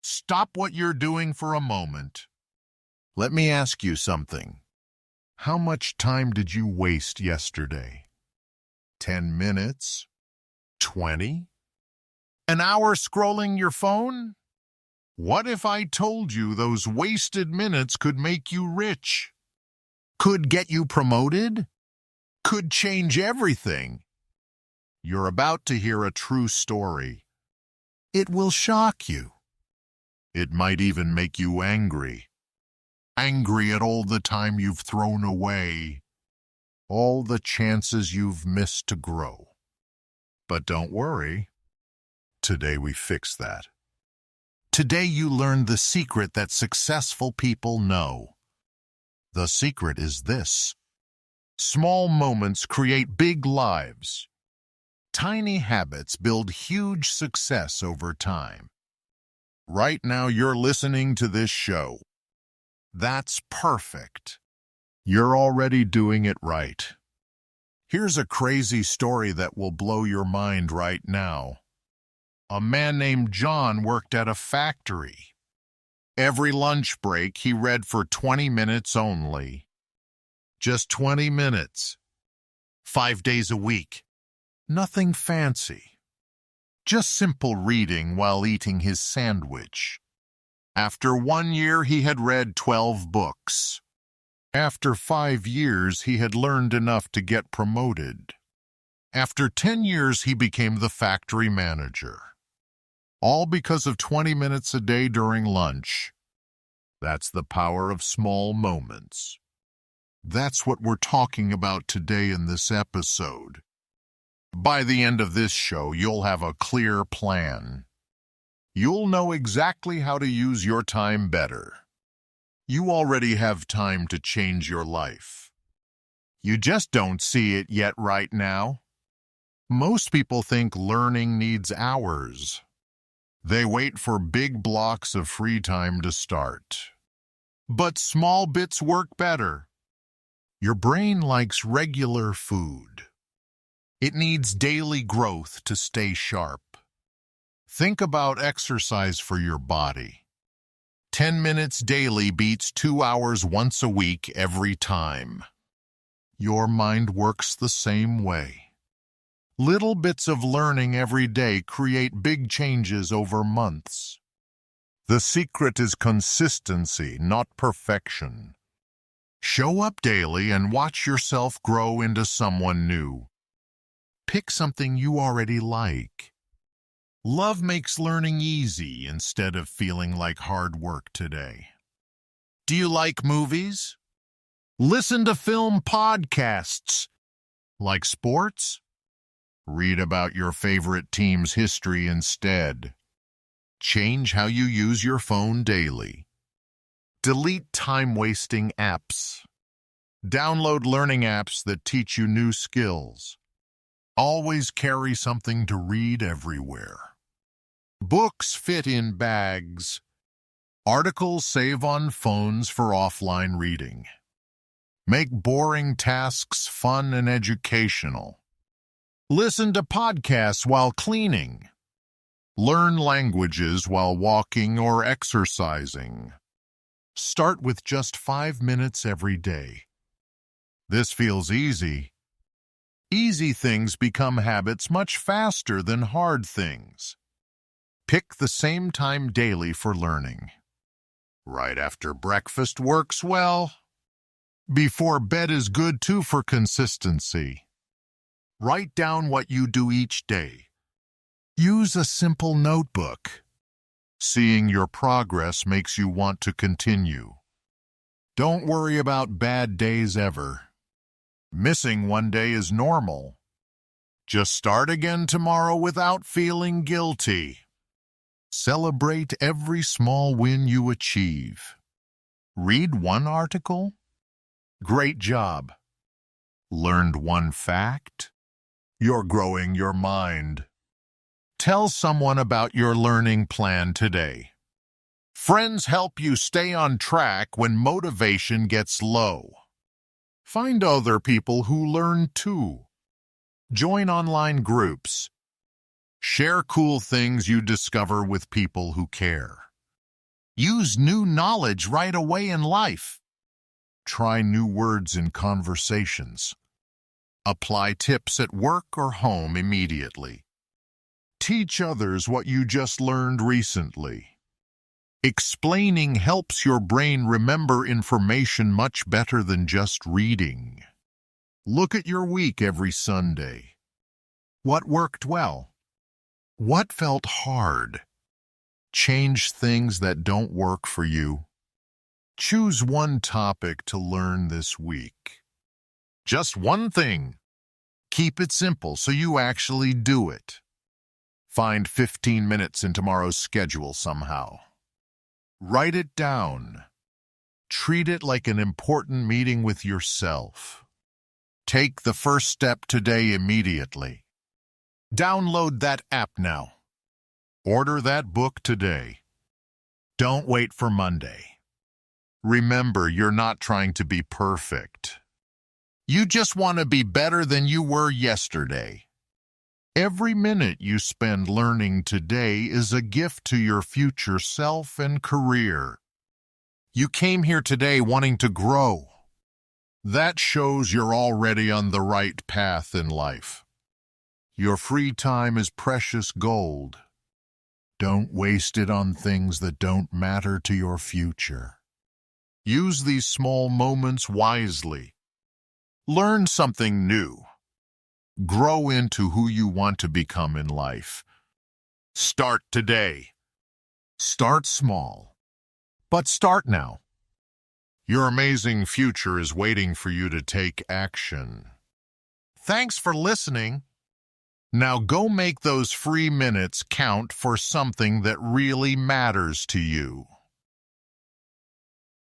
Stop what you're doing for a moment. Let me ask you something. How much time did you waste yesterday? 10 minutes? 20? An hour scrolling your phone? What if I told you those wasted minutes could make you rich? Could get you promoted? Could change everything? You're about to hear a true story. It will shock you. It might even make you angry. Angry at all the time you've thrown away, all the chances you've missed to grow. But don't worry. Today we fix that. Today you learn the secret that successful people know. The secret is this. Small moments create big lives. Tiny habits build huge success over time. Right now you're listening to this show. That's perfect. You're already doing it right. Here's a crazy story that will blow your mind right now. A man named John worked at a factory. Every lunch break, he read for 20 minutes only. Just 20 minutes. 5 days a week. Nothing fancy. Just simple reading while eating his sandwich. After 1 year, he had read 12 books. After 5 years, he had learned enough to get promoted. After 10 years, he became the factory manager. All because of 20 minutes a day during lunch. That's the power of small moments. That's what we're talking about today in this episode. By the end of this show, you'll have a clear plan. You'll know exactly how to use your time better. You already have time to change your life. You just don't see it yet right now. Most people think learning needs hours. They wait for big blocks of free time to start. But small bits work better. Your brain likes regular food. It needs daily growth to stay sharp. Think about exercise for your body. 10 minutes daily beats 2 hours once a week every time. Your mind works the same way. Little bits of learning every day create big changes over months. The secret is consistency, not perfection. Show up daily and watch yourself grow into someone new. Pick something you already like. Love makes learning easy instead of feeling like hard work today. Do you like movies? Listen to film podcasts. Like sports? Read about your favorite team's history instead. Change how you use your phone daily. Delete time-wasting apps. Download learning apps that teach you new skills. Always carry something to read everywhere. Books fit in bags. Articles save on phones for offline reading. Make boring tasks fun and educational. Listen to podcasts while cleaning. Learn languages while walking or exercising. Start with just 5 minutes every day. This feels easy. Easy things become habits much faster than hard things. Pick the same time daily for learning. Right after breakfast works well. Before bed is good too for consistency. Write down what you do each day. Use a simple notebook. Seeing your progress makes you want to continue. Don't worry about bad days ever. Missing one day is normal. Just start again tomorrow without feeling guilty. Celebrate every small win you achieve. Read one article? Great job. Learned one fact? You're growing your mind. Tell someone about your learning plan today. Friends help you stay on track when motivation gets low. Find other people who learn too. Join online groups. Share cool things you discover with people who care. Use new knowledge right away in life. Try new words in conversations. Apply tips at work or home immediately. Teach others what you just learned recently. Explaining helps your brain remember information much better than just reading. Look at your week every Sunday. What worked well? What felt hard? Change things that don't work for you. Choose one topic to learn this week. Just one thing. Keep it simple so you actually do it. Find 15 minutes in tomorrow's schedule somehow. Write it down. Treat it like an important meeting with yourself. Take the first step today immediately. Download that app now. Order that book today. Don't wait for Monday. Remember, you're not trying to be perfect. You just want to be better than you were yesterday. Every minute you spend learning today is a gift to your future self and career. You came here today wanting to grow. That shows you're already on the right path in life. Your free time is precious gold. Don't waste it on things that don't matter to your future. Use these small moments wisely. Learn something new. Grow into who you want to become in life. Start today. Start small, but start now. Your amazing future is waiting for you to take action. Thanks for listening. Now go make those free minutes count for something that really matters to you.